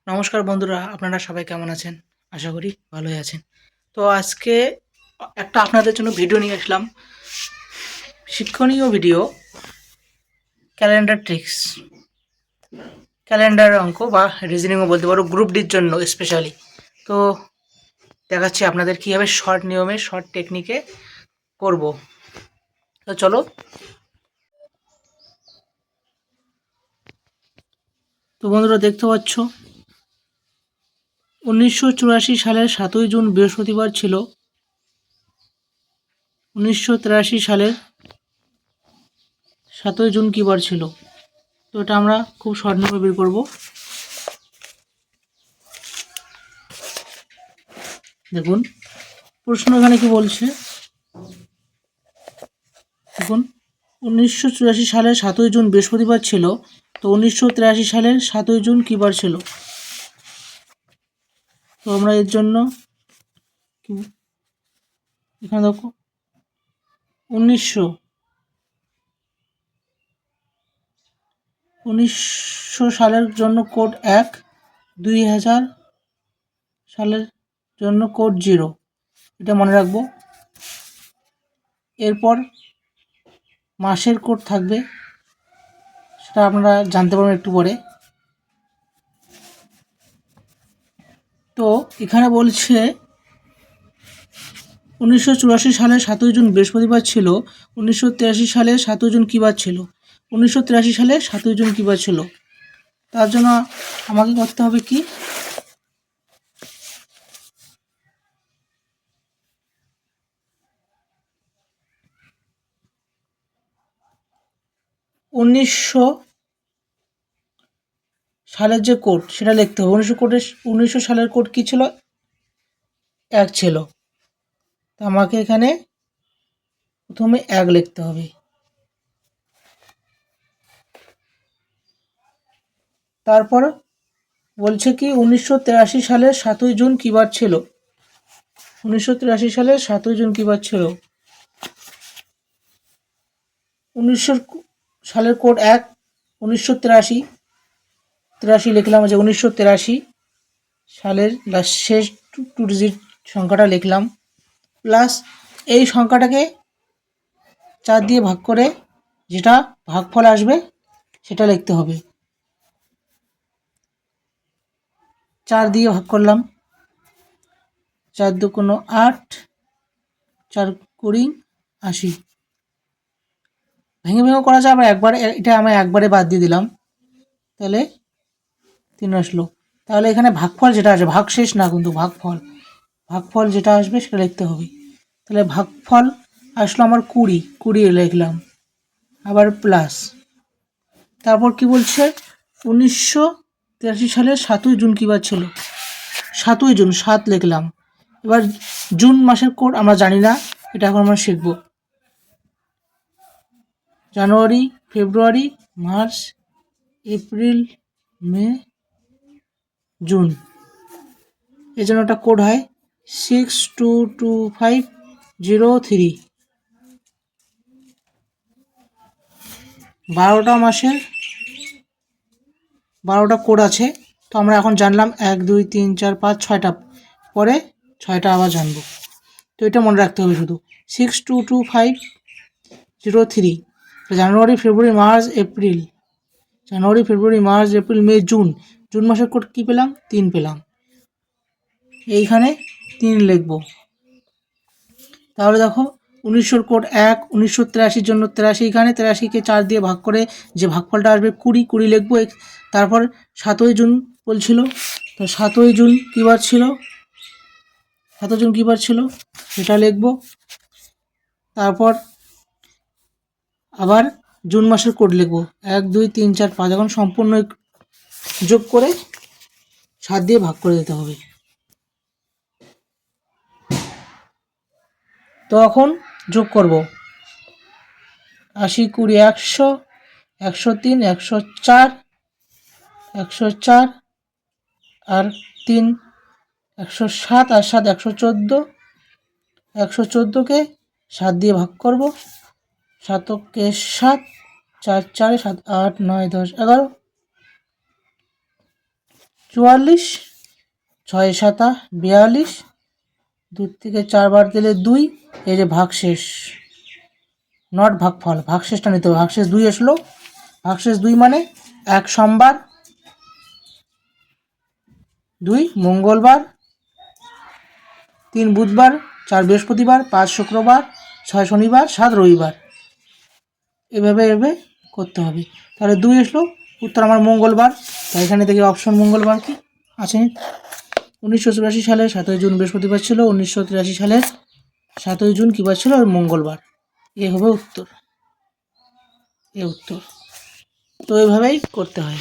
নমস্কার বন্ধুরা, আপনারা সবাই কেমন আছেন? আশা করি ভালোই আছেন। তো আজকে একটা আপনাদের জন্য ভিডিও নিয়ে আসলাম, শিক্ষণীয় ভিডিও। ক্যালেন্ডার ট্রিক্স, ক্যালেন্ডার অঙ্ক বা রিজনিংও বলতে পারো, গ্রুপ ডির জন্য স্পেশালি। তো দেখাচ্ছি আপনাদের কীভাবে শর্ট নিয়মে, শর্ট টেকনিকে করব। তো চলো। তো বন্ধুরা, দেখতে পাচ্ছ 1984 সালের 7ই জুন বৃহস্পতিবার ছিল। 1983 সালের 7ই জুন কী বার ছিল? তো এটা আমরা খুব শর্ট নিয়মে বের করব। দেখুন প্রশ্ন এখানে কি বলছে। দেখুন 1984 সালের 7ই জুন বৃহস্পতিবার ছিল। তো 1983 সালের 7ই জুন কী বার ছিল? তো আমরা এর জন্য এখানে দেখো 1900 সালের জন্য কোড 1, 2000 সালের জন্য কোড 0, এটা মনে রাখবো। এরপর মাসের কোড থাকবে, সেটা আপনারা জানতে পারবেন একটু পরে। তো এখানে বলছে 1984 সালের 7ই জুন বৃহস্পতিবার ছিল। 1983 সালের 7ই জুন কী বার ছিল? 1983 সালে 7ই জুন কী বার ছিল? তার জন্য আমাকে করতে হবে কি, 1900 সালের যে কোড সেটা লিখতে হবে। 1900 সালের কোড কী ছিল? 1 ছিল। তো আমাকে এখানে প্রথমে 1 লিখতে হবে। তারপর বলছে কি 1983 সালের 7ই জুন কী বার ছিল? 1983 সালের 7ই জুন কী বার ছিল? 1900 সালের কোড 1, 1983 লিখলাম, যে 1983 সালের শেষ টু ডিজিট সংখ্যাটা লিখলাম, প্লাস এই সংখ্যাটাকে 4 দিয়ে ভাগ করে যেটা ভাগফল আসবে সেটা লিখতে হবে। 4 দিয়ে ভাগ করলাম, 4 দুগুণ 8, 4 কুড়ি 80। ভেঙে ভেঙে করা যায়, আবার একবারে, এটা আমি একবারে বাদ দিয়ে দিলাম, তাহলে 3 আসলো। তাহলে এখানে ভাগফল যেটা আসবে, ভাগ শেষ না কিন্তু ভাগফল, ভাগফল যেটা আসবে সেটা লিখতে হবে। তাহলে ভাগফল আসলো আমার 20 লিখলাম, আবার প্লাস। তারপর কি বলছে 1983 সালের 7ই জুন কী বার ছিল? 7ই জুন, 7 লিখলাম। এবার জুন মাসের কোড আমরা জানি না, এটা এখন আমরা শিখব। জানুয়ারি, ফেব্রুয়ারি, মার্চ, এপ্রিল, মে, জুন। এই জন্য একটা কোড হয় 6220503। 12টা মাসের 12টা কোড আছে। তো আমরা এখন জানলাম 1, 2, 3, 4, 5, 6টা, পরে 6টা আবার জানবো। তো এটা মনে রাখতে হবে শুধু 6220503। জানুয়ারি, ফেব্রুয়ারি, মার্চ, এপ্রিল, জানুয়ারি, ফেব্রুয়ারি, মার্চ, এপ্রিল, মে, জুন। জুন মাসের কোড কী পেলাম? 3 পেলাম। এইখানে 3 লিখব। তাহলে দেখো 1900 কোড 1, 1983 জন্য 83, এখানে 83কে 4 দিয়ে ভাগ করে যে ভাগফলটা আসবে 20 লিখবো। তারপর 7ই জুন বলছিল, তো 7ই জুন কী বার ছিল? 7ই জুন কী বার ছিল সেটা লিখব। তারপর আবার জুন মাসের কোড লিখব, 1, 2, 3, 4, 5। এখন সম্পূর্ণ যোগ করে 7 দিয়ে ভাগ করে দিতে হবে। তো এখন যোগ করব 80, 20, 100, 103, 104, 104 আর 3, 107 আর 7, 114। 114কে 7 দিয়ে ভাগ করব, 7কে 7, 4, 4, 7, 8, 9, 10, 11, 44, 6 7 42, 2 থেকে 4 বার দিলে 2, এই যে ভাগশেষ, নট ভাগফল, ভাগশেষটা নিতে হবে। ভাগশেষ 2 আসলো, ভাগশেষ 2 মানে 1 সোমবার, 2 মঙ্গলবার, 3 বুধবার, 4 বৃহস্পতিবার, 5 শুক্রবার, 6 শনিবার, 7 রবিবার, এভাবে এভাবে করতে হবে। তাহলে 2 আসলো, উত্তর আমার মঙ্গলবার। তাই এখানে থেকে অপশন মঙ্গলবার কি আছে। 1984 সালের 7ই জুন বৃহস্পতিবার ছিল, 1983 সালের 7ই জুন কী বার ছিল, মঙ্গলবার। এ হবে উত্তর, এ উত্তর। তো এভাবেই করতে হয়।